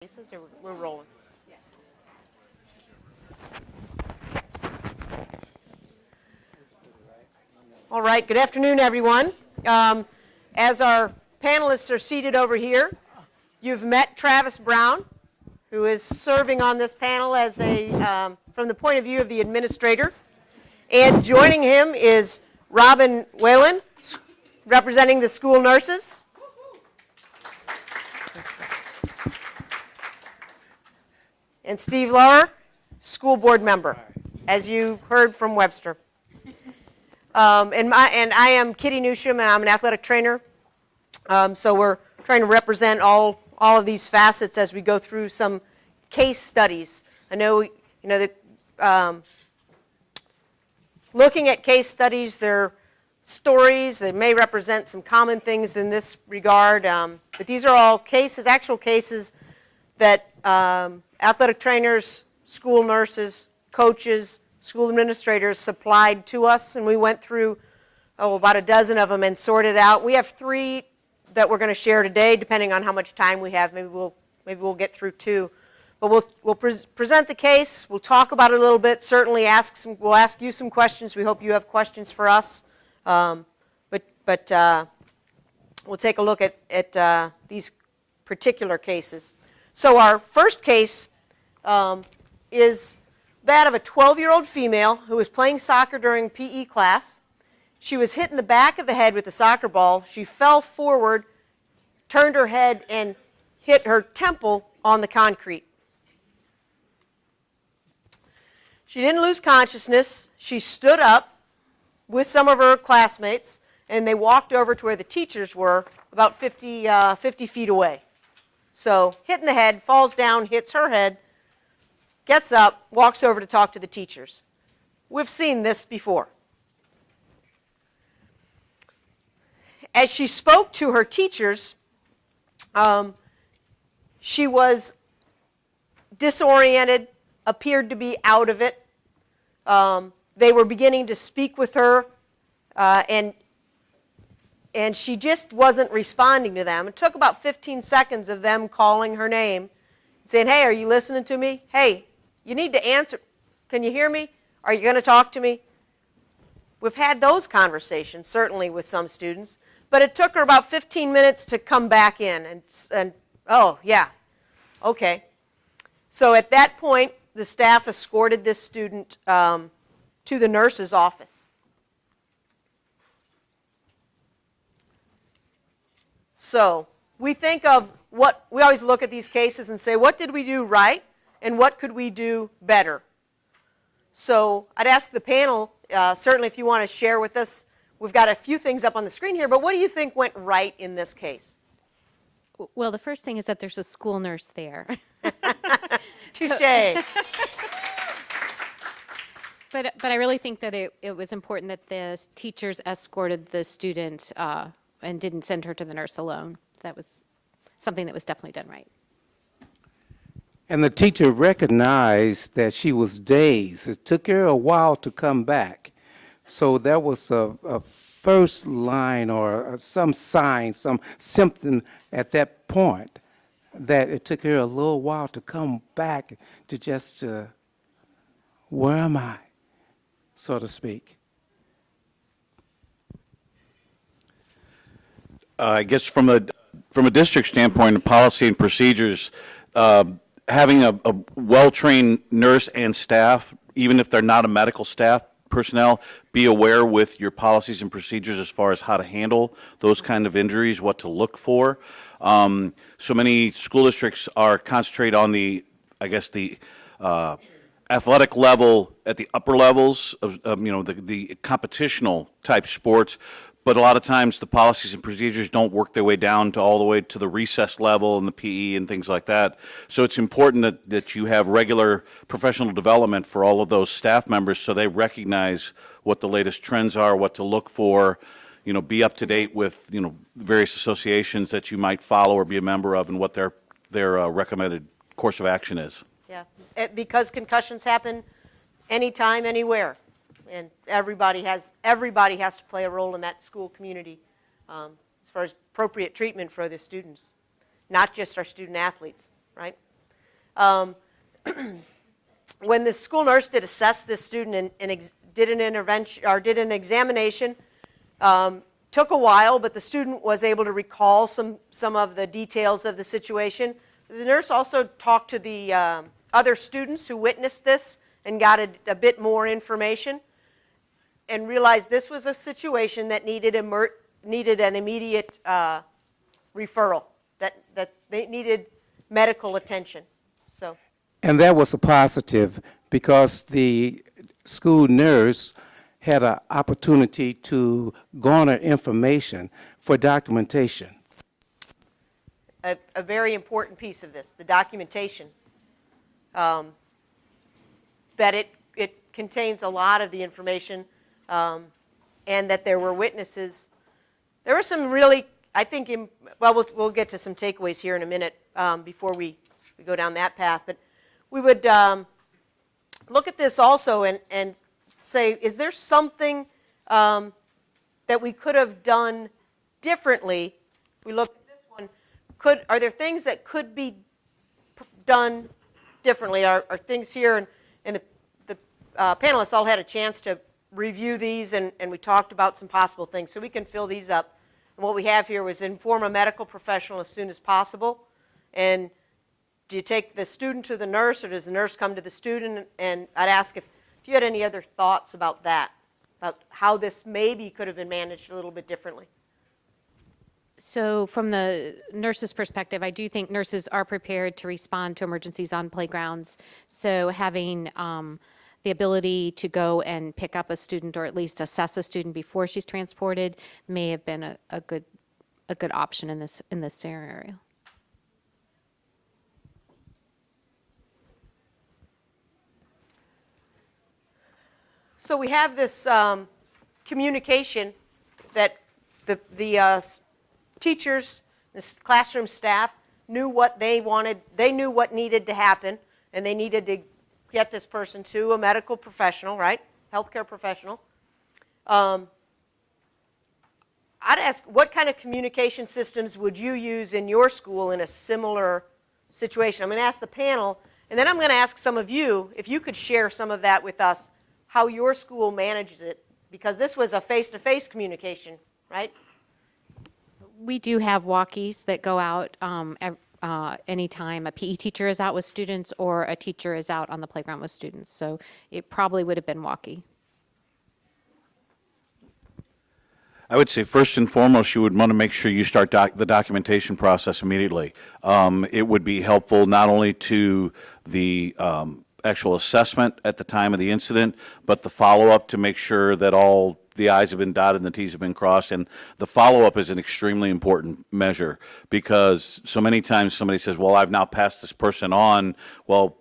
Or we're rolling. All right, good afternoon, everyone. As our panelists are seated over here, you've met Travis Brown, who is serving on this panel as from the point of view of the administrator. And joining him is Wallin, representing the school nurses. And Steve Loher, school board member, as you heard from Webster. And I am Kitty Newsham, and I'm an athletic trainer. So we're trying to represent all of these facets as we go through some case studies. I know, that looking at case studies, they're stories that may represent some common things in this regard. But these are all cases, actual cases that athletic trainers, school nurses, coaches, school administrators supplied to us, and we went through about a dozen of them and sorted out. We have 3 that we're going to share today, depending on how much time we have. Maybe we'll get through 2, but we'll present the case. We'll talk about it a little bit. Certainly, we'll ask you some questions. We hope you have questions for us. But we'll take a look at these particular cases. So our first case is that of a 12-year-old female who was playing soccer during PE class. She was hit in the back of the head with a soccer ball. She fell forward, turned her head, and hit her temple on the concrete. She didn't lose consciousness. She stood up with some of her classmates, and they walked over to where the teachers were, about 50 feet away. So, hit in the head, falls down, hits her head, gets up, walks over to talk to the teachers. We've seen this before. As she spoke to her teachers, she was disoriented, appeared to be out of it. They were beginning to speak with her, and she just wasn't responding to them. It took about 15 seconds of them calling her name, saying, "Hey, are you listening to me? Hey, you need to answer. Can you hear me? Are you going to talk to me?" We've had those conversations, certainly with some students, but it took her about 15 minutes to come back in and oh, yeah, okay. So at that point, the staff escorted this student to the nurse's office. So we think of we always look at these cases and say, what did we do right and what could we do better? So I'd ask the panel, certainly if you want to share with us, we've got a few things up on the screen here, but what do you think went right in this case? Well, the first thing is that there's a school nurse there. Touché. But I really think that it was important that the teachers escorted the student and didn't send her to the nurse alone. That was something that was definitely done right. And the teacher recognized that she was dazed. It took her a while to come back. So there was a first line or some sign, some symptom at that point that it took her a little while to come back to just, where am I, so to speak. I guess from a district standpoint, the policy and procedures, having a well-trained nurse and staff, even if they're not a medical staff personnel, be aware with your policies and procedures as far as how to handle those kind of injuries, what to look for. So many school districts are concentrated on the athletic level at the upper levels of the competitional type sports. But a lot of times the policies and procedures don't work their way down to all the way to the recess level and the PE and things like that. So it's important that you have regular professional development for all of those staff members so they recognize what the latest trends are, what to look for, be up to date with, various associations that you might follow or be a member of and what their recommended course of action is. Yeah, because concussions happen anytime, anywhere. And everybody has to play a role in that school community as far as appropriate treatment for the students, not just our student athletes, right? When the school nurse did assess this student and did an intervention or did an examination, took a while, but the student was able to recall some of the details of the situation. The nurse also talked to the other students who witnessed this and got a bit more information and realized this was a situation that needed an immediate referral, that they needed medical attention. So. And that was a positive because the school nurse had an opportunity to garner information for documentation. A very important piece of this, the documentation, that it contains a lot of the information, and that there were witnesses. There were some really, I think, we'll get to some takeaways here in a minute before we go down that path, but we would look at this also and say, is there something that we could have done differently? We look at this one. Are there things that could be done differently? Are things here, and the panelists all had a chance to review these, and we talked about some possible things, so we can fill these up. And what we have here was inform a medical professional as soon as possible. And do you take the student to the nurse, or does the nurse come to the student? And I'd ask if you had any other thoughts about that, about how this maybe could have been managed a little bit differently. So from the nurse's perspective, I do think nurses are prepared to respond to emergencies on playgrounds. So having the ability to go and pick up a student, or at least assess a student before she's transported, may have been a good option in this scenario. So we have this communication that the teachers, this classroom staff knew what they wanted. They knew what needed to happen, and they needed to get this person to a medical professional, right? Healthcare professional. I'd ask, what kind of communication systems would you use in your school in a similar situation? I'm going to ask the panel, and then I'm going to ask some of you if you could share some of that with us, how your school manages it, because this was a face-to-face communication, right? We do have walkies that go out anytime a PE teacher is out with students or a teacher is out on the playground with students. So it probably would have been walkie. I would say first and foremost, you would want to make sure you start the documentation process immediately. It would be helpful not only to the actual assessment at the time of the incident, but the follow-up to make sure that all the I's have been dotted and the T's have been crossed. And the follow-up is an extremely important measure, because so many times somebody says, well, I've now passed this person on. Well,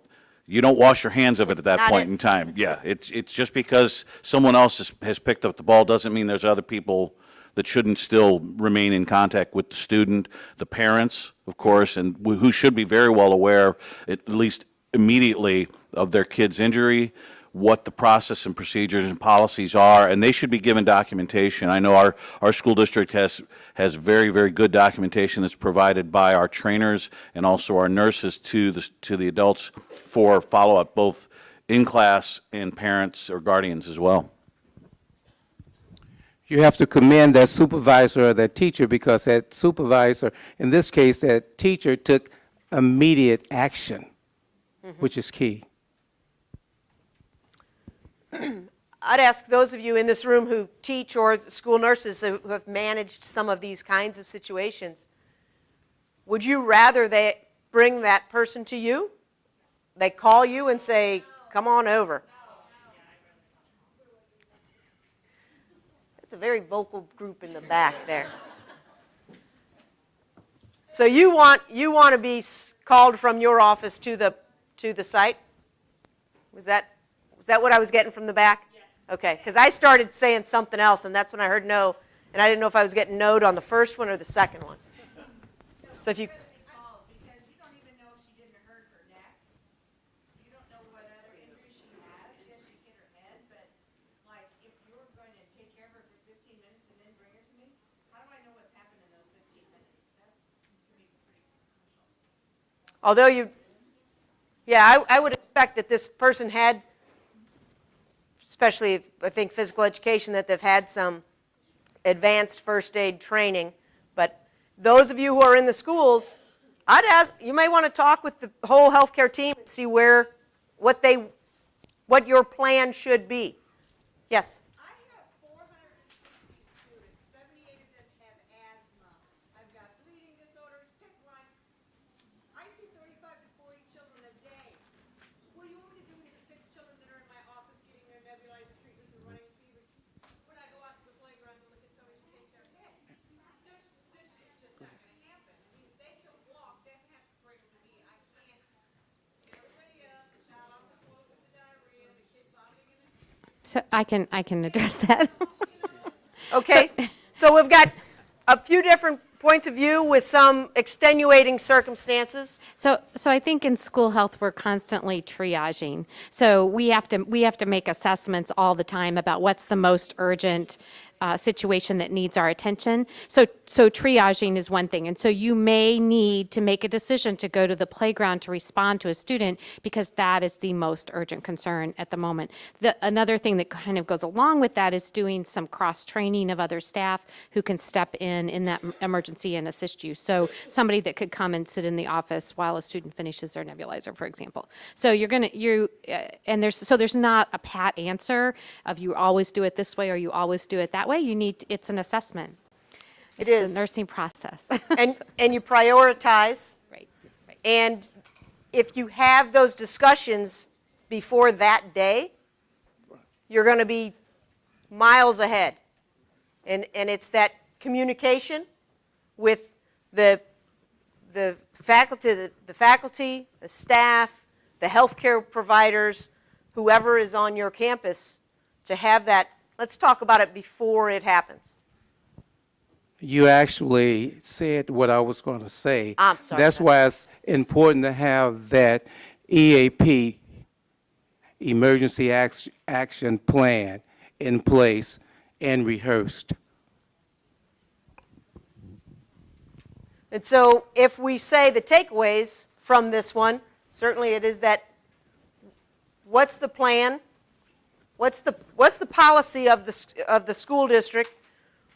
you don't wash your hands of it at that point in time. Yeah, it's just because someone else has picked up the ball doesn't mean there's other people that shouldn't still remain in contact with the student, the parents, of course, and who should be very well aware, at least immediately, of their kid's injury, what the process and procedures and policies are, and they should be given documentation. I know our school district has very, very good documentation that's provided by our trainers and also our nurses to the adults for follow-up, both in class and parents or guardians as well. You have to commend that supervisor or that teacher, because that supervisor, in this case, that teacher took immediate action, which is key. I'd ask those of you in this room who teach or school nurses who have managed some of these kinds of situations, would you rather they bring that person to you? They call you and say, come on over. It's a very vocal group in the back there. So you want to be called from your office to the site? Was that what I was getting from the back? Yeah. Okay, because I started saying something else, and that's when I heard no, and I didn't know if I was getting no'd on the first one or the second one. So if you... Because you don't even know if she didn't hurt her neck. You don't know what other injuries she has. Yes, she hit her head, but like if you're going to take care of her for 15 minutes and then bring her to me, how do I know what's happened in those 15 minutes? That's to me pretty crucial. Although you Yeah, I would expect that this person had, especially, I think, physical education, that they've had some advanced first aid training. But those of you who are in the schools, I'd ask, you may want to talk with the whole healthcare team and see what your plan should be. Yes? I have 460 students, 78 of them have asthma. I've got bleeding disorders, pick one. I see 35 to 40 children a day. What do you want me to do with the 6 children that are in my office getting their nebulizer treatments and running fevers? When I go out to the playground to look at somebody who takes their head. It's just not going to happen. I mean, if they can walk, they don't have to bring them to me. I can't. Everybody else, the child off the floor with the diarrhea, the kid vomiting in the So I can address that. Okay, so we've got a few different points of view with some extenuating circumstances. So I think in school health, we're constantly triaging. So we have to make assessments all the time about what's the most urgent situation that needs our attention. So triaging is one thing. And so you may need to make a decision to go to the playground to respond to a student because that is the most urgent concern at the moment. Another thing that kind of goes along with that is doing some cross-training of other staff who can step in that emergency and assist you. So somebody that could come and sit in the office while a student finishes their nebulizer, for example. So there's not a pat answer of you always do it this way or you always do it that way. It's an assessment. It's is. the nursing process. And you prioritize. Right. And if you have those discussions before that day, you're going to be miles ahead. And it's that communication with the faculty, the staff, the healthcare providers, whoever is on your campus, to have that. Let's talk about it before it happens. You actually said what I was going to say. I'm sorry. That's why it's important to have that EAP, Emergency Action Plan, in place and rehearsed. And so if we say the takeaways from this one, certainly it is that what's the plan? What's the policy of the school district?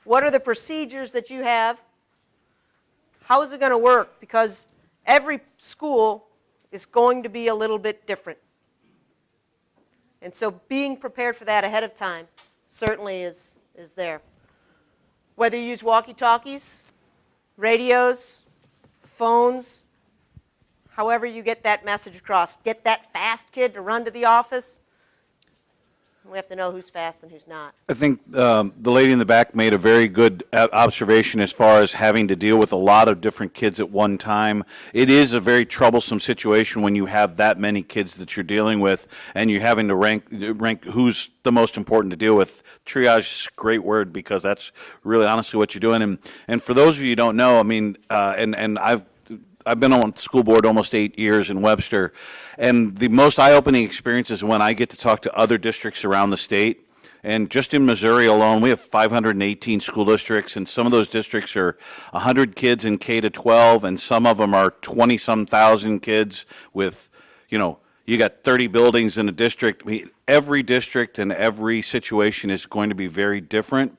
What are the procedures that you have? How is it going to work? Because every school is going to be a little bit different. And so being prepared for that ahead of time certainly is there. Whether you use walkie-talkies, radios, phones, however you get that message across. Get that fast kid to run to the office. We have to know who's fast and who's not. I think the lady in the back made a very good observation as far as having to deal with a lot of different kids at one time. It is a very troublesome situation when you have that many kids that you're dealing with and you're having to rank who's the most important to deal with. Triage is a great word because that's really honestly what you're doing. And for those of you who don't know, I mean, and I've been on the school board almost 8 years in Webster, and the most eye-opening experience is when I get to talk to other districts around the state. And just in Missouri alone, we have 518 school districts, and some of those districts are 100 kids in K to 12, and some of them are 20-some thousand kids with, you got 30 buildings in a district. I mean, every district and every situation is going to be very different.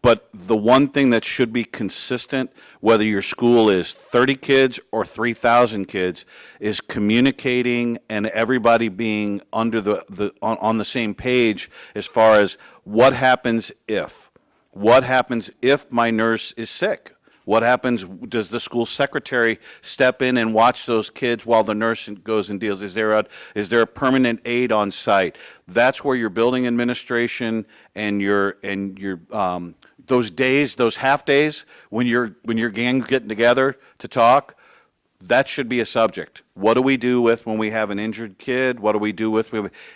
But the one thing that should be consistent, whether your school is 30 kids or 3,000 kids, is communicating and everybody being under on the same page as far as what happens if. What happens if my nurse is sick? What happens, does the school secretary step in and watch those kids while the nurse goes and deals? Is there a permanent aide on site? That's where your building administration and your those days, those half days when your gang's getting together to talk, that should be a subject. What do we do when we have an injured kid? What do we do with?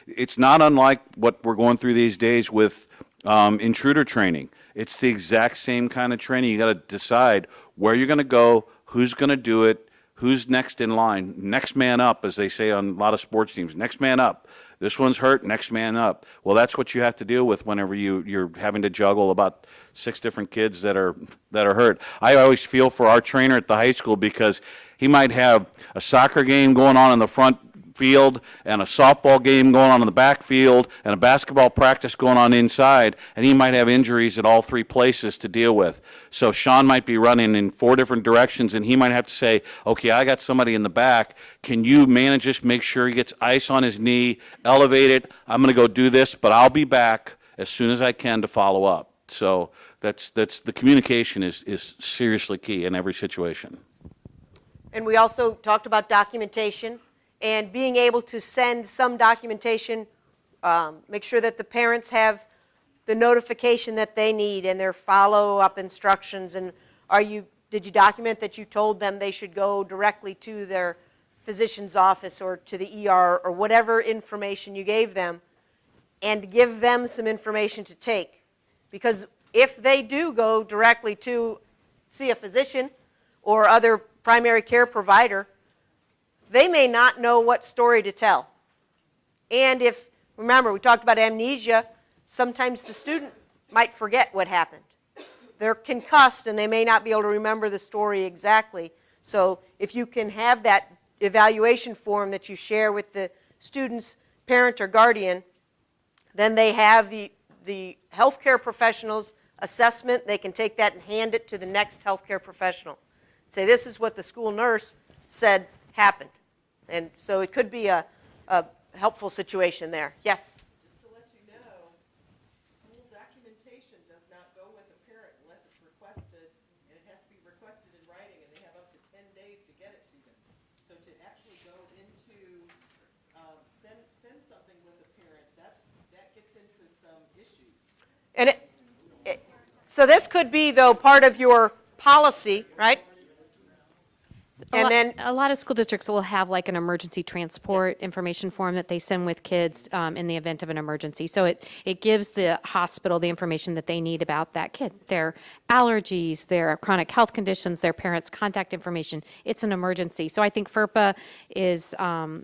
It's not unlike what we're going through these days with intruder training. It's the exact same kind of training. You got to decide where you're going to go, who's going to do it, who's next in line, next man up, as they say on a lot of sports teams. Next man up. This one's hurt, next man up. Well, that's what you have to deal with whenever you're having to juggle about 6 different kids that are hurt. I always feel for our trainer at the high school because he might have a soccer game going on in the front field and a softball game going on in the backfield and a basketball practice going on inside, and he might have injuries at all three places to deal with. So Sean might be running in 4 different directions, and he might have to say, okay, I got somebody in the back. Can you manage this, make sure he gets ice on his knee, elevate it, I'm going to go do this, but I'll be back as soon as I can to follow up. So that's the communication is seriously key in every situation. And we also talked about documentation and being able to send some documentation, make sure that the parents have the notification that they need and their follow-up instructions. And did you document that you told them they should go directly to their physician's office or to the ER or whatever information you gave them, and give them some information to take? Because if they do go directly to see a physician or other primary care provider, they may not know what story to tell. And remember, we talked about amnesia, sometimes the student might forget what happened. They're concussed and they may not be able to remember the story exactly. So if you can have that evaluation form that you share with the student's parent or guardian, then they have the healthcare professional's assessment. They can take that and hand it to the next healthcare professional. Say, this is what the school nurse said happened. And so it could be a helpful situation there. Yes? Just to let you know, school documentation does not go with a parent unless it's requested, and it has to be requested in writing, and they have up to 10 days to get it to them. So to actually go into, send something with a parent, that gets into some issues. And so this could be, though, part of your policy, right? And then A lot of school districts will have like an emergency transport information form that they send with kids in the event of an emergency. So it gives the hospital the information that they need about that kid, their allergies, their chronic health conditions, their parents' contact information. It's an emergency. So I think FERPA is, under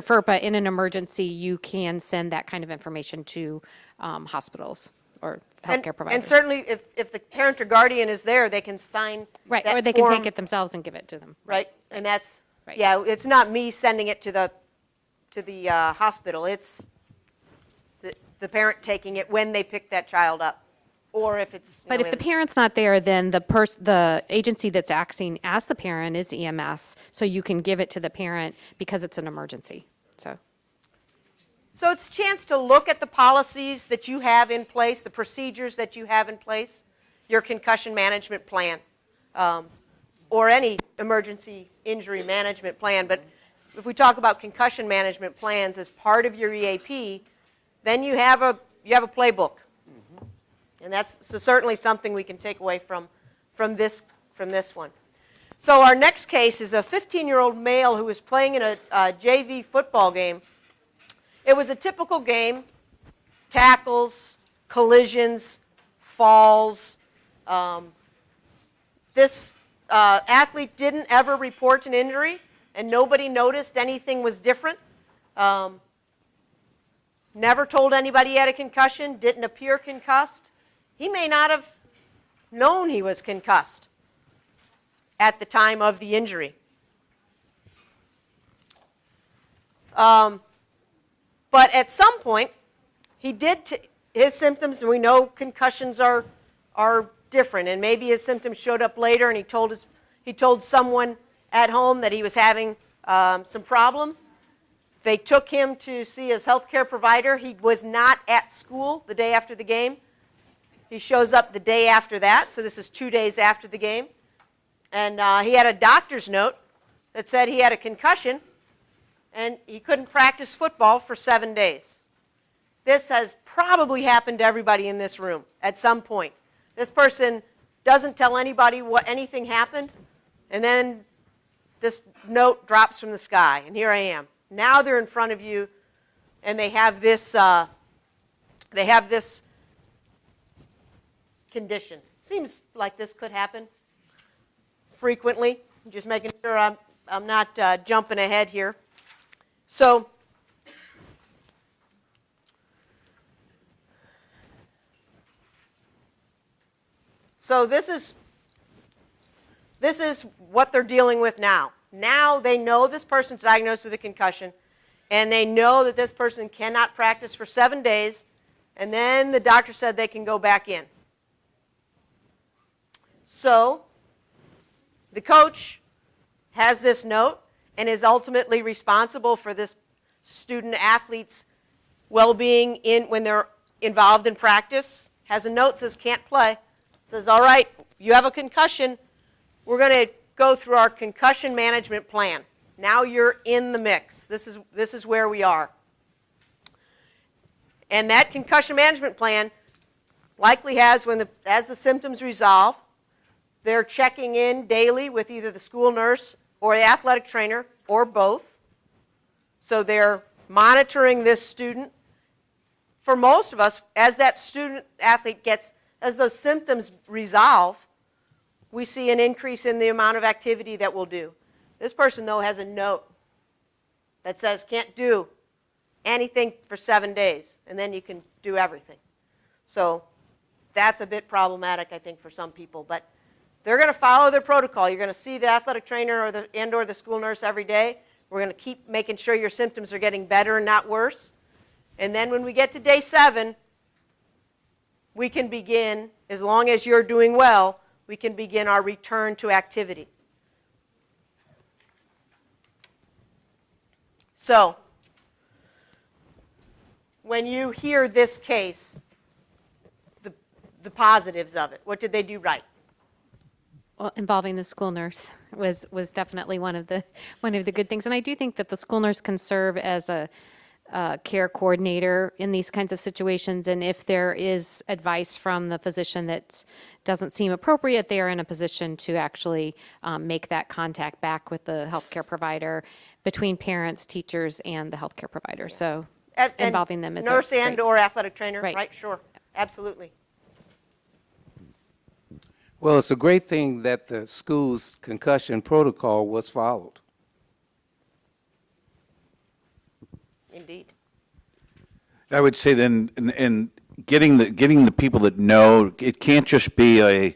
FERPA, in an emergency, you can send that kind of information to hospitals or healthcare providers. And certainly, if the parent or guardian is there, they can sign Right, that or they can form, take it themselves and give it to them. right? And that's, Right. yeah, it's not me sending it to the hospital. It's the parent taking it when they pick that child up, or if it's. But if the parent's not there, then the agency that's acting as the parent is EMS, so you can give it to the parent because it's an emergency, so. So it's a chance to look at the policies that you have in place, the procedures that you have in place, your concussion management plan, or any emergency injury management plan. But if we talk about concussion management plans as part of your EAP, then you have a playbook. And that's certainly something we can take away from this one. So our next case is a 15-year-old male who was playing in a JV football game. It was a typical game, tackles, collisions, falls. This athlete didn't ever report an injury, and nobody noticed anything was different. Never told anybody he had a concussion, didn't appear concussed. He may not have known he was concussed at the time of the injury. But at some point, he did, his symptoms, and we know concussions are different, and maybe his symptoms showed up later, and he told someone at home that he was having some problems. They took him to see his healthcare provider. He was not at school the day after the game. He shows up the day after that, so this is 2 days after the game. And he had a doctor's note that said he had a concussion, and he couldn't practice football for 7 days. This has probably happened to everybody in this room at some point. This person doesn't tell anybody what anything happened, and then this note drops from the sky, and here I am. Now they're in front of you, and they have this condition. Seems like this could happen frequently. I'm just making sure I'm not jumping ahead here. So this is what they're dealing with now. Now they know this person's diagnosed with a concussion, and they know that this person cannot practice for 7 days, and then the doctor said they can go back in. So the coach has this note and is ultimately responsible for this student athlete's well-being when they're involved in practice. Has a note, says can't play. Says, all right, you have a concussion. We're going to go through our concussion management plan. Now you're in the mix. This is where we are. And that concussion management plan likely has, as the symptoms resolve, they're checking in daily with either the school nurse or the athletic trainer or both. So they're monitoring this student. For most of us, as that student athlete as those symptoms resolve, we see an increase in the amount of activity that we'll do. This person, though, has a note that says can't do anything for 7 days, and then you can do everything. So that's a bit problematic, I think, for some people. But they're going to follow their protocol. You're going to see the athletic trainer or the school nurse every day. We're going to keep making sure your symptoms are getting better and not worse. And then when we get to day 7, we can begin, as long as you're doing well, we can begin our return to activity. So, when you hear this case, the positives of it, what did they do right? Well, involving the school nurse was definitely one of the good things, and I do think that the school nurse can serve as a care coordinator in these kinds of situations, and if there is advice from the physician that doesn't seem appropriate, they are in a position to actually make that contact back with the healthcare provider between parents, teachers, and the healthcare provider. So involving them is nurse and great. or athletic trainer, Right. right? Sure, absolutely. Well, it's a great thing that the school's concussion protocol was followed. Indeed. I would say then, and getting the people that know, it can't just be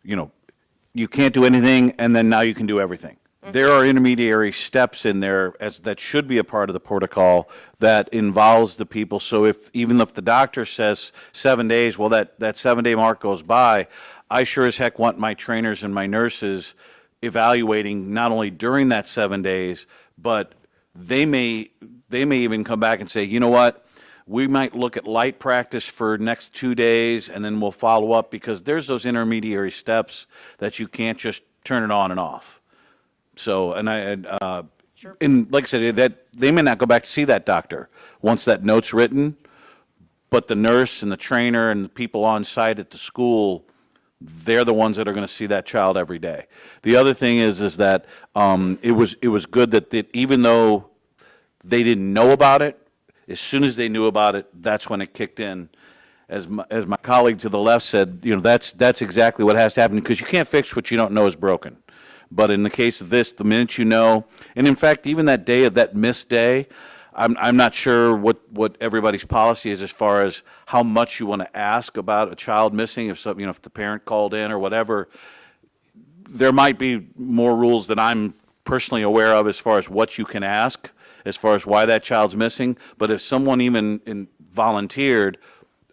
you can't do anything and then now you can do everything. Mm-hmm. There are intermediary steps in there that should be a part of the protocol that involves the people. So even if the doctor says 7 days, well, that 7-day mark goes by, I sure as heck want my trainers and my nurses evaluating not only during that 7 days, but they may even come back and say, you know what, we might look at light practice for next 2 days and then we'll follow up, because there's those intermediary steps that you can't just turn it on and off. So, Sure. and like I said, that they may not go back to see that doctor once that note's written, but the nurse and the trainer and the people on site at the school, they're the ones that are going to see that child every day. The other thing is that it was good that even though they didn't know about it, as soon as they knew about it, that's when it kicked in. As my colleague to the left said, that's exactly what has to happen, because you can't fix what you don't know is broken. But in the case of this, the minute you know, and in fact, even that day of that missed day, I'm not sure what everybody's policy is as far as how much you want to ask about a child missing. If the parent called in or whatever, there might be more rules than I'm personally aware of as far as what you can ask, as far as why that child's missing. But if someone even volunteered,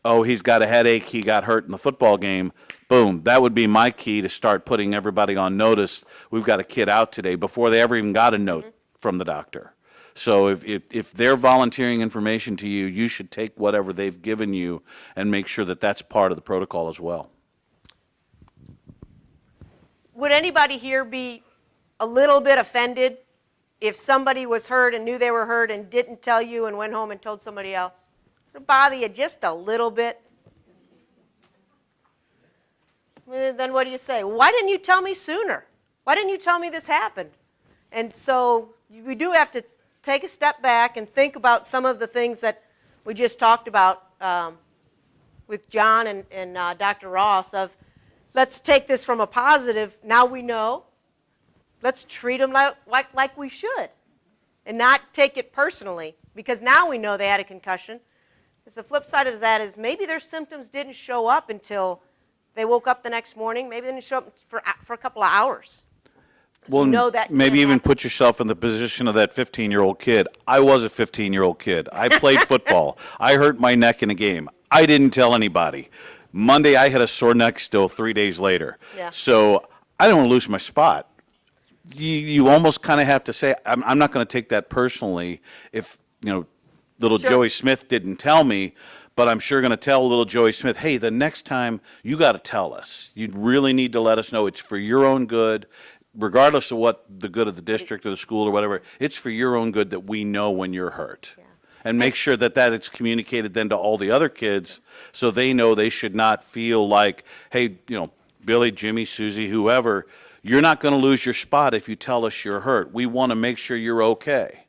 oh, he's got a headache, he got hurt in the football game, boom, that would be my key to start putting everybody on notice. We've got a kid out today, before they ever even got a note from the doctor. So if they're volunteering information to you, you should take whatever they've given you and make sure that that's part of the protocol as well. Would anybody here be a little bit offended if somebody was hurt and knew they were hurt and didn't tell you and went home and told somebody else? Would it bother you just a little bit? Then what do you say? Why didn't you tell me sooner? Why didn't you tell me this happened? And so we do have to take a step back and think about some of the things that we just talked about with John and Dr. Ross of, let's take this from a positive. Now we know. Let's treat them like we should and not take it personally, because now we know they had a concussion. Because the flip side of that is maybe their symptoms didn't show up until they woke up the next morning. Maybe they didn't show up for a couple of hours. Well, know that maybe can't even happen. put yourself in the position of that 15-year-old kid. I was a 15-year-old kid. I played football. I hurt my neck in a game. I didn't tell anybody. Monday, I had a sore neck still 3 days later. Yeah. So I don't want to lose my spot. You almost kind of have to say, I'm not going to take that personally if, little Sure. Joey Smith didn't tell me, but I'm sure going to tell little Joey Smith, hey, the next time you got to tell us. You really need to let us know it's for your own good, regardless of what the good of the district or the school or whatever. It's for your own good that we know when you're hurt. And make sure that it's communicated then to all the other kids so they know they should not feel like, hey, Billy, Jimmy, Susie, whoever, you're not going to lose your spot if you tell us you're hurt. We want to make sure you're okay.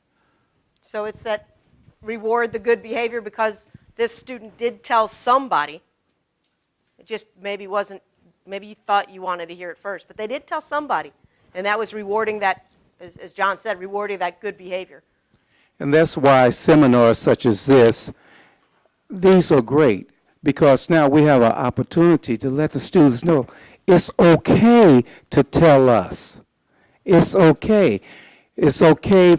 So it's that reward the good behavior because this student did tell somebody. It just maybe you thought you wanted to hear it first, but they did tell somebody. And that was rewarding that, as John said, rewarding that good behavior. And that's why seminars such as this, these are great, because now we have an opportunity to let the students know it's okay to tell us. It's okay. It's okay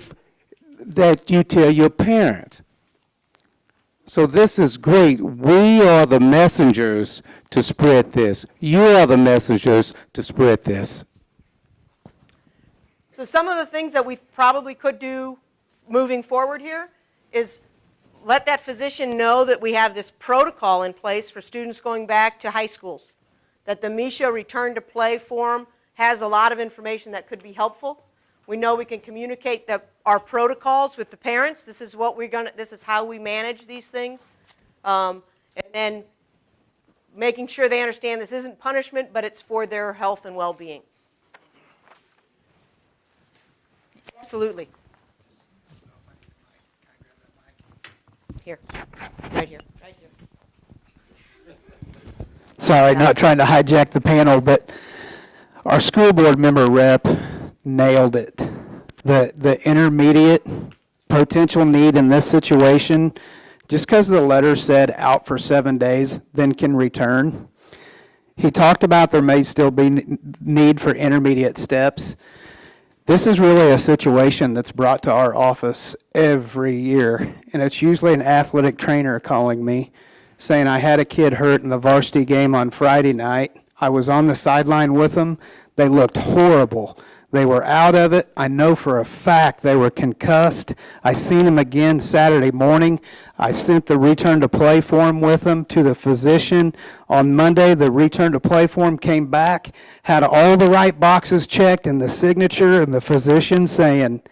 that you tell your parents. So this is great. We are the messengers to spread this. You are the messengers to spread this. So some of the things that we probably could do moving forward here is let that physician know that we have this protocol in place for students going back to high schools, that the MISHA return to play form has a lot of information that could be helpful. We know we can communicate our protocols with the parents. This is what this is how we manage these things. And then making sure they understand this isn't punishment, but it's for their health and well-being. Absolutely. Here, right here, right here. Sorry, not trying to hijack the panel, but our school board member rep nailed it. The intermediate potential need in this situation, just because the letter said out for 7 days, then can return. He talked about there may still be need for intermediate steps. This is really a situation that's brought to our office every year, and it's usually an athletic trainer calling me saying, I had a kid hurt in the varsity game on Friday night. I was on the sideline with them. They looked horrible. They were out of it. I know for a fact they were concussed. I seen them again Saturday morning. I sent the return to play form with them to the physician. On Monday, the return to play form came back, had all the right boxes checked, and the signature and the physician saying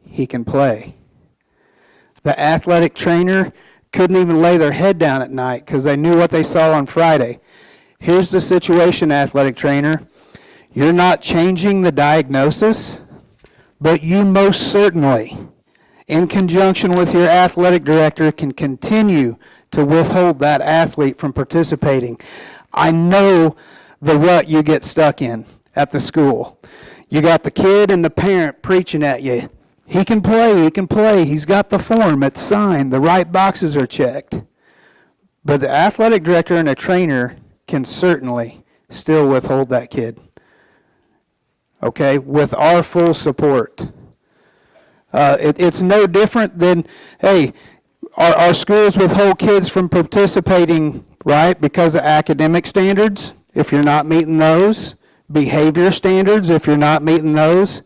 he can play. The athletic trainer couldn't even lay their head down at night because they knew what they saw on Friday. Here's the situation, athletic trainer. You're not changing the diagnosis, but you most certainly, in conjunction with your athletic director, can continue to withhold that athlete from participating. I know the rut you get stuck in at the school. You got the kid and the parent preaching at you. He can play, he's got the form, it's signed, the right boxes are checked. But the athletic director and a trainer can certainly still withhold that kid. Okay, with our full support. It's no different than, hey, our schools withhold kids from participating, right, because of academic standards, if you're not meeting those, behavior standards, if you're not meeting those.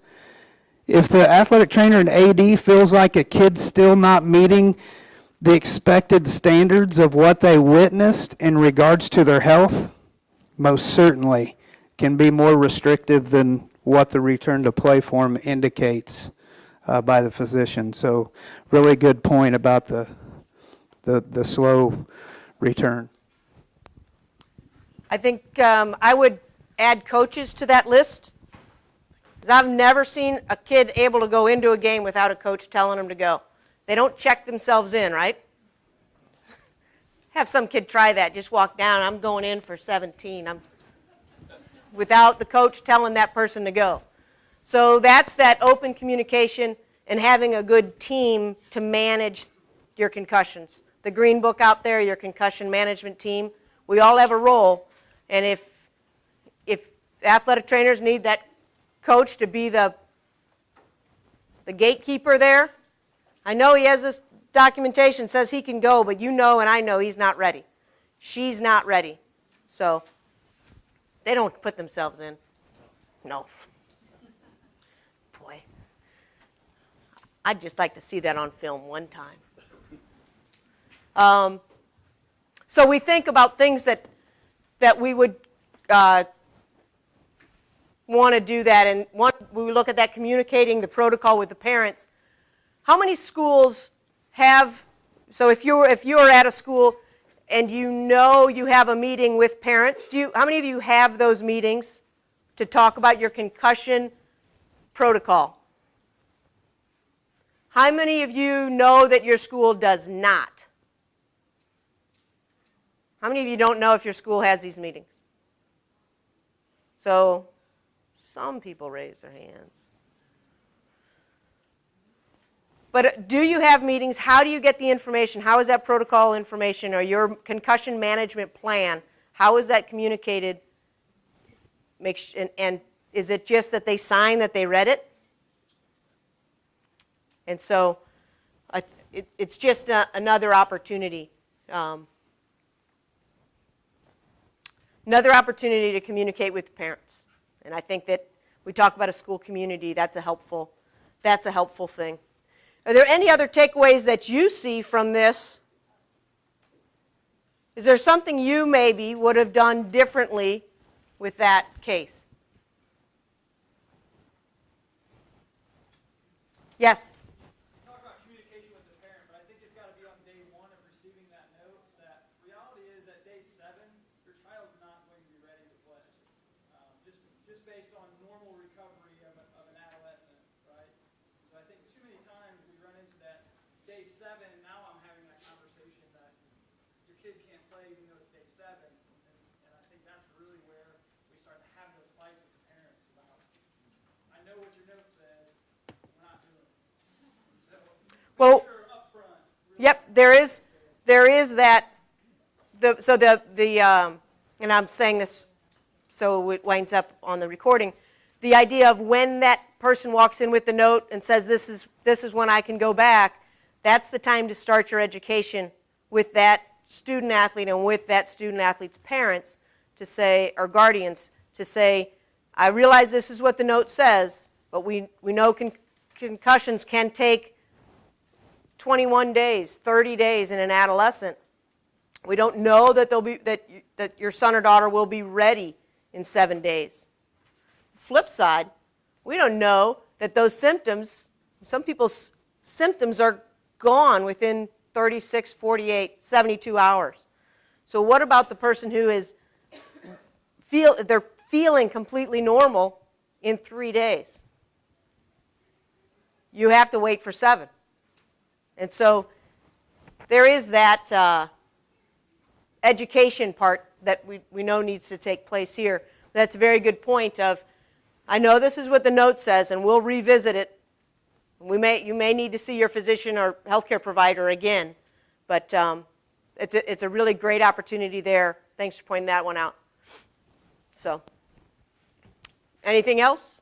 If the athletic trainer and AD feels like a kid's still not meeting the expected standards of what they witnessed in regards to their health, most certainly can be more restrictive than what the return to play form indicates by the physician. So really good point about the slow return. I think I would add coaches to that list, because I've never seen a kid able to go into a game without a coach telling them to go. They don't check themselves in, right? Have some kid try that, just walk down, I'm going in for 17. Without the coach telling that person to go. So that's that open communication and having a good team to manage your concussions. The green book out there, your concussion management team, we all have a role, and if athletic trainers need that coach to be the gatekeeper there. I know he has this documentation says he can go, but you know and I know he's not ready. She's not ready. So they don't put themselves in. No. Boy. I'd just like to see that on film one time. So we think about things that we would want to do that, and we look at that communicating the protocol with the parents. How many schools have, so if you're at a school and you know you have a meeting with parents, how many of you have those meetings to talk about your concussion protocol? How many of you know that your school does not? How many of you don't know if your school has these meetings? So, some people raise their hands. But do you have meetings? How do you get the information? How is that protocol information or your concussion management plan? How is that communicated? And is it just that they sign that they read it? And so it's just another opportunity. Another opportunity to communicate with the parents. And I think that we talk about a school community, that's a helpful thing. Are there any other takeaways that you see from this? Is there something you maybe would have done differently with that case? Yes? Talk about communication with the parent, but I think it's got to be on day one of receiving that note. That reality is that day 7, your child's not going to be ready to play. Just based on normal recovery of an adolescent, right? So I think too many times we run into that day 7, and now I'm having that conversation that your kid can't play even though it's day 7, and I think that's really where we start to have those fights with the parents about, I know what your note says, we're not doing it. So, Well, make sure upfront, really. yep, there is that. And I'm saying this so it winds up on the recording. The idea of when that person walks in with the note and says, this is when I can go back, that's the time to start your education with that student athlete and with that student athlete's parents to say, or guardians, to say, I realize this is what the note says, but we know concussions can take 21 days, 30 days in an adolescent. We don't know that that your son or daughter will be ready in 7 days. Flip side, we don't know that those symptoms, some people's symptoms are gone within 36, 48, 72 hours. So what about the person who they're feeling completely normal in 3 days? You have to wait for 7. And so there is that education part that we know needs to take place here. That's a very good point of, I know this is what the note says, and we'll revisit it. You may need to see your physician or healthcare provider again, but it's a really great opportunity there. Thanks for pointing that one out. So, anything else?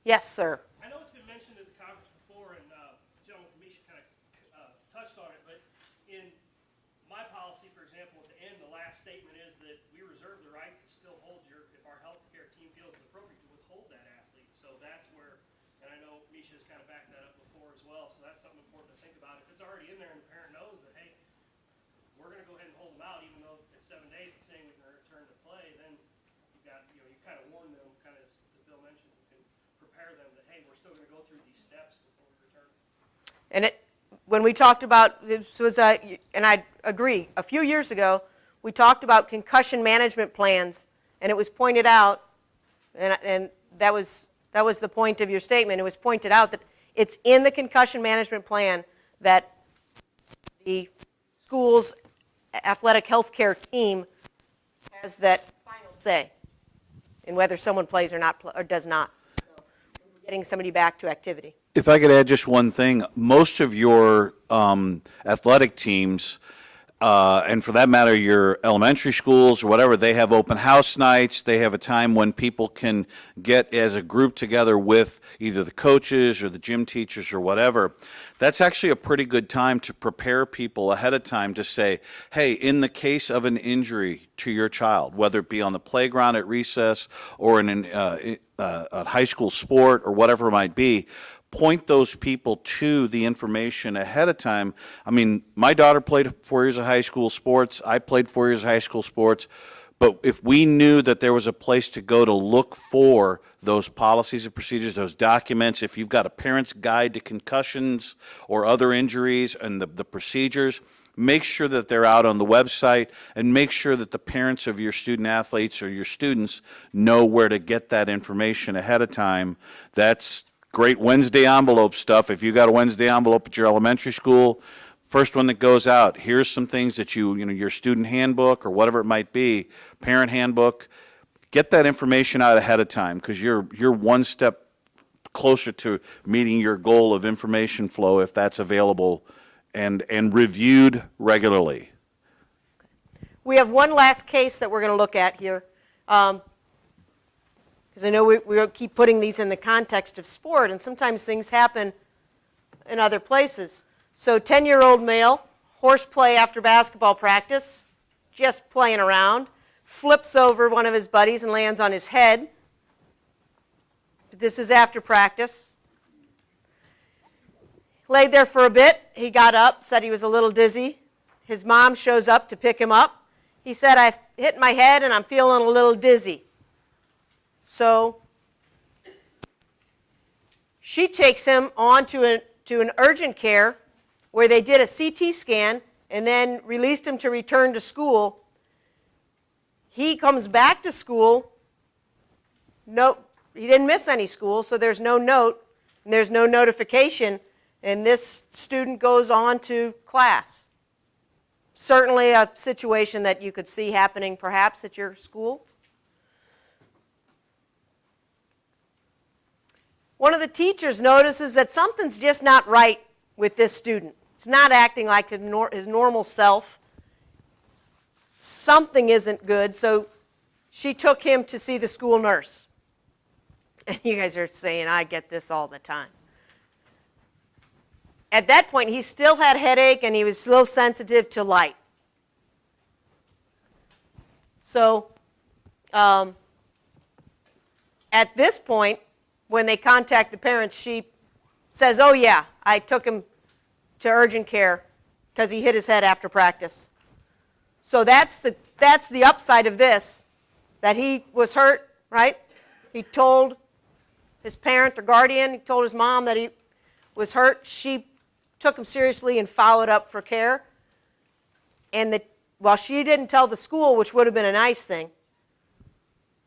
Yes, sir. I know it's been mentioned at the conference before, and General Misha kind of touched on it, but in my policy, for example, at the end, the last statement is that we reserve the right to still hold if our healthcare team feels it's appropriate to withhold that athlete. So that's where, and I know Misha's kind of backed that up before as well, so that's something important to think about. If it's already in there and the parent knows that, hey, we're going to go ahead and hold them out, even though it's 7 days, it's saying we can return to play, then you've got, you kind of warn them, kind of as Bill mentioned, you can prepare them that, hey, we're still going to go through these steps before we return. And when we talked about, this was, and I agree, a few years ago, we talked about concussion management plans, and it was pointed out, and that was the point of your statement, it was pointed out that it's in the concussion management plan that the school's athletic healthcare team has that final say in whether someone plays or not, or does not. So getting somebody back to activity. If I could add just one thing, most of your athletic teams, and for that matter, your elementary schools or whatever, they have open house nights. They have a time when people can get as a group together with either the coaches or the gym teachers or whatever. That's actually a pretty good time to prepare people ahead of time to say, hey, in the case of an injury to your child, whether it be on the playground at recess or in a high school sport or whatever it might be, point those people to the information ahead of time. I mean, my daughter played 4 years of high school sports. I played 4 years of high school sports. But if we knew that there was a place to go to look for those policies and procedures, those documents, if you've got a parent's guide to concussions or other injuries and the procedures, make sure that they're out on the website, and make sure that the parents of your student athletes or your students know where to get that information ahead of time. That's great Wednesday envelope stuff. If you got a Wednesday envelope at your elementary school, first one that goes out, here's some things that your student handbook or whatever it might be, parent handbook, get that information out ahead of time, because you're one step closer to meeting your goal of information flow if that's available and reviewed regularly. We have one last case that we're going to look at here, because I know we keep putting these in the context of sport, and sometimes things happen in other places. So 10-year-old male, horseplay after basketball practice, just playing around, flips over one of his buddies and lands on his head. This is after practice. Laid there for a bit. He got up, said he was a little dizzy. His mom shows up to pick him up. He said, I hit my head and I'm feeling a little dizzy. So she takes him on to an urgent care where they did a CT scan and then released him to return to school. He comes back to school. No, he didn't miss any school, so there's no note and there's no notification, and this student goes on to class. Certainly a situation that you could see happening perhaps at your school. One of the teachers notices that something's just not right with this student. He's not acting like his normal self. Something isn't good, so she took him to see the school nurse. And you guys are saying, I get this all the time. At that point, he still had headache and he was still sensitive to light. So at this point, when they contact the parents, she says, oh yeah, I took him to urgent care because he hit his head after practice. So that's the upside of this, that he was hurt, right? He told his parent or guardian, he told his mom that he was hurt. She took him seriously and followed up for care. And while she didn't tell the school, which would have been a nice thing,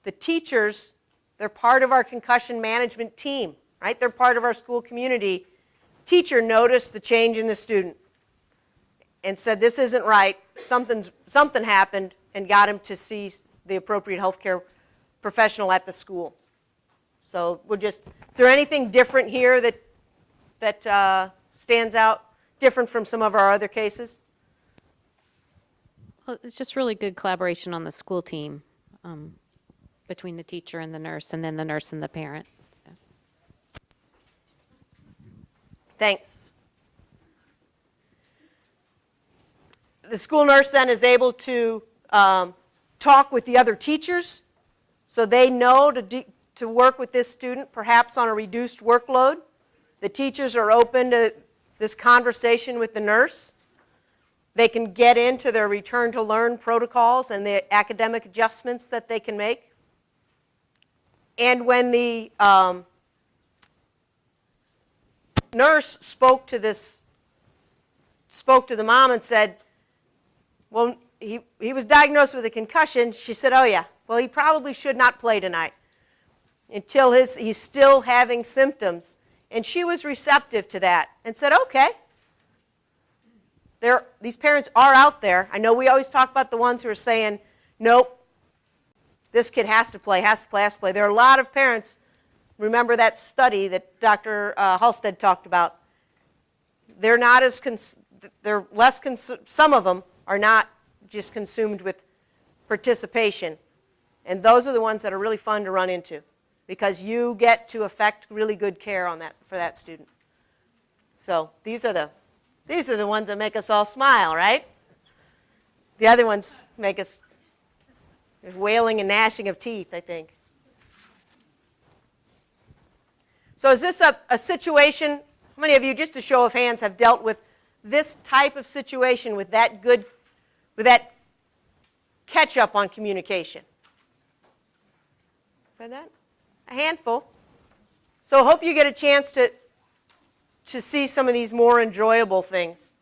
the teachers, they're part of our concussion management team, right? They're part of our school community. Teacher noticed the change in the student and said, this isn't right, something happened, and got him to see the appropriate healthcare professional at the school. So is there anything different here that stands out, different from some of our other cases? Well, it's just really good collaboration on the school team between the teacher and the nurse, and then the nurse and the parent. So. Thanks. The school nurse then is able to talk with the other teachers so they know to work with this student, perhaps on a reduced workload. The teachers are open to this conversation with the nurse. They can get into their return to learn protocols and the academic adjustments that they can make. And when the nurse spoke to the mom and said, well, he was diagnosed with a concussion, she said, oh yeah, well, he probably should not play tonight until he's still having symptoms. And she was receptive to that and said, okay. These parents are out there. I know we always talk about the ones who are saying, nope, this kid has to play, has to play, has to play. There are a lot of parents, remember that study that Dr. Halstead talked about. They're not as, they're less, some of them are not just consumed with participation. And those are the ones that are really fun to run into, because you get to affect really good care on that, for that student. So these are the ones that make us all smile, right? The other ones make us, there's wailing and gnashing of teeth, I think. So is this a situation, how many of you, just a show of hands, have dealt with this type of situation with that catch up on communication? Had that? A handful. So I hope you get a chance to see some of these more enjoyable things.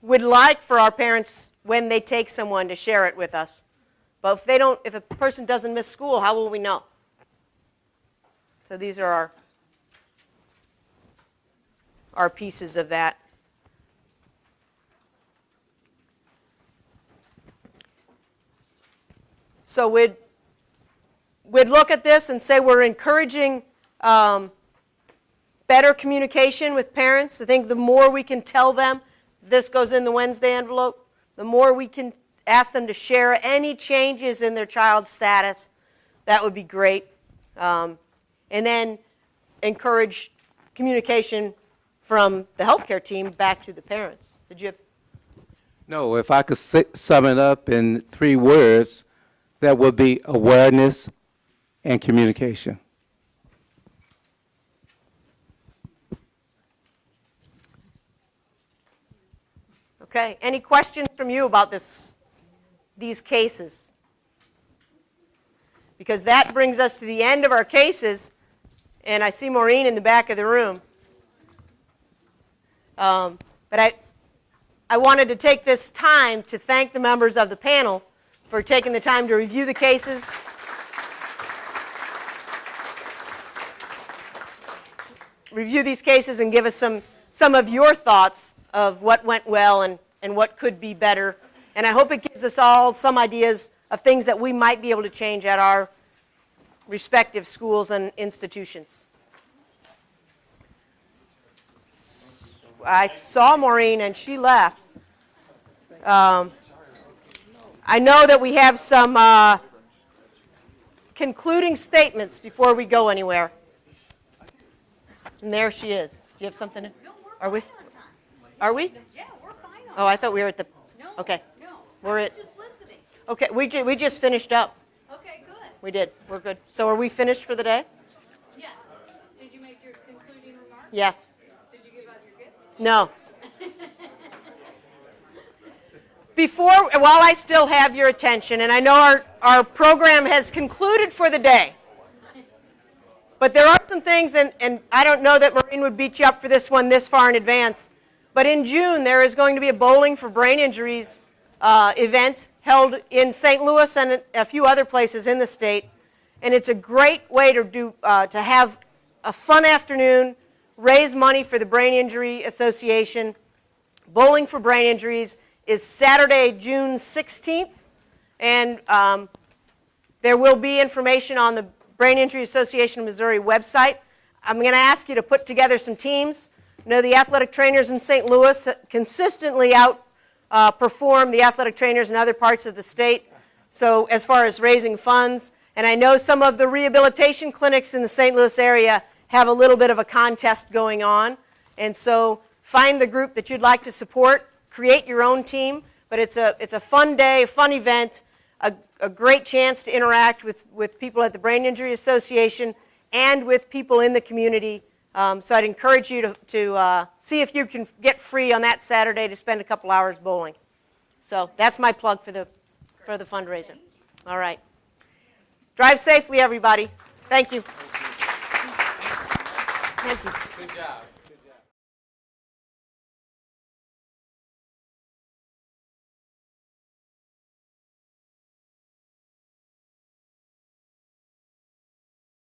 Would like for our parents, when they take someone, to share it with us. But if a person doesn't miss school, how will we know? So these are our pieces of that. So we'd look at this and say we're encouraging better communication with parents. I think the more we can tell them this goes in the Wednesday envelope, the more we can ask them to share any changes in their child's status. That would be great. And then encourage communication from the healthcare team back to the parents. Did you have? No, if I could sum it up in 3 words, that would be awareness and communication. Okay, any questions from you about these cases? Because that brings us to the end of our cases, and I see Maureen in the back of the room. But I wanted to take this time to thank the members of the panel for taking the time to review the cases. Review these cases and give us some of your thoughts of what went well and what could be better. And I hope it gives us all some ideas of things that we might be able to change at our respective schools and institutions. I saw Maureen and she left. I know that we have some concluding statements before we go anywhere. And there she is. Do you have something? Are we? Are we? Yeah, we're fine on Oh, I thought we were at the. No. Okay. No. We're I at. was just listening. Okay, we just finished up. Okay, good. We did. We're good. So are we finished for the day? Yes. Did you make your concluding remarks? Yes. Did you give out your gifts? No. While I still have your attention, and I know our program has concluded for the day, but there are some things, and I don't know that Maureen would beat you up for this one this far in advance, but in June there is going to be a Bowling for Brain Injuries event held in St. Louis and a few other places in the state, and it's a great way to have a fun afternoon, raise money for the Brain Injury Association. Bowling for Brain Injuries is Saturday, June 16th, and there will be information on the Brain Injury Association of Missouri website. I'm going to ask you to put together some teams. You know, the athletic trainers in St. Louis consistently outperform the athletic trainers in other parts of the state, so as far as raising funds. And I know some of the rehabilitation clinics in the St. Louis area have a little bit of a contest going on. And so find the group that you'd like to support, create your own team, but it's a fun day, a fun event, a great chance to interact with people at the Brain Injury Association and with people in the community. So I'd encourage you to see if you can get free on that Saturday to spend a couple hours bowling. So that's my plug for the fundraiser. All right. Drive safely, everybody. Thank you. Thank you. Good job.